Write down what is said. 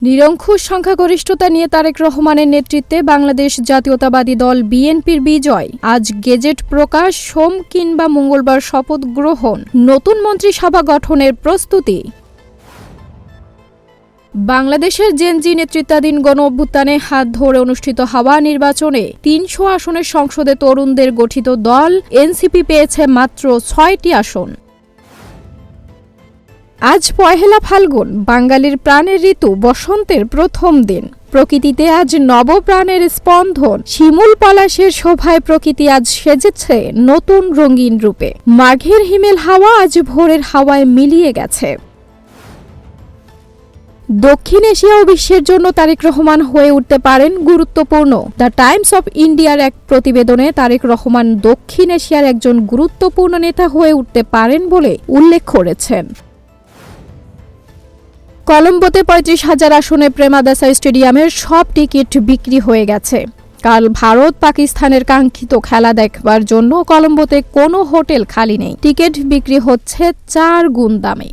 নিরঙ্কুশ সংখ্যাগরিষ্ঠতা নিয়ে তারেক রহমানের নেতৃত্বে বাংলাদেশ জাতীয়তাবাদী দল বিএনপির বিজয়। আজ গেজেট প্রকাশ, সোম কিংবা মঙ্গলবার শপথ গ্রহণ, নতুন মন্ত্রিসভা গঠনের প্রস্তুতি। বাংলাদেশের জেনজি নেতৃত্বাধীন গণ-অভ্যুত্থানে হাত ধরে অনুষ্ঠিত হওয়া নির্বাচনে ৩০০ আসনের সংসদে তরুণদের গঠিত দল এনসিপি পেয়েছে মাত্র ৬টি আসন। আজ পহেলা ফাল্গুন, বাঙালির প্রাণের ঋতু, বসন্তের প্রথম দিন। প্রকৃতিতে আজ নবপ্রাণের স্পন্দন, শিমুল পলাশের শোভায় প্রকৃতি আজ সেজেছে নতুন রঙিন রূপে। মাঘের হিমেল হাওয়া আজ ভোরের হাওয়ায় মিলিয়ে গেছে। দক্ষিণ এশিয়া ও বিশ্বের জন্য তারেক রহমান হয়ে উঠতে পারেন গুরুত্বপূর্ণ। দ্য টাইমস অফ ইন্ডিয়ার এক প্রতিবেদনে তারেক রহমান দক্ষিণ এশিয়ার একজন গুরুত্বপূর্ণ নেতা হয়ে উঠতে পারেন বলে উল্লেখ করেছেন। কলম্বোতে ৩৫,০০০ আসনে প্রেমাদাসা স্টেডিয়ামের সব টিকিট বিক্রি হয়ে গেছে। কাল ভারত পাকিস্তানের কাঙ্ক্ষিত খেলা দেখবার জন্য কলম্বোতে কোনো হোটেল খালি নেই। টিকিট বিক্রি হচ্ছে ৪ গুণ দামে।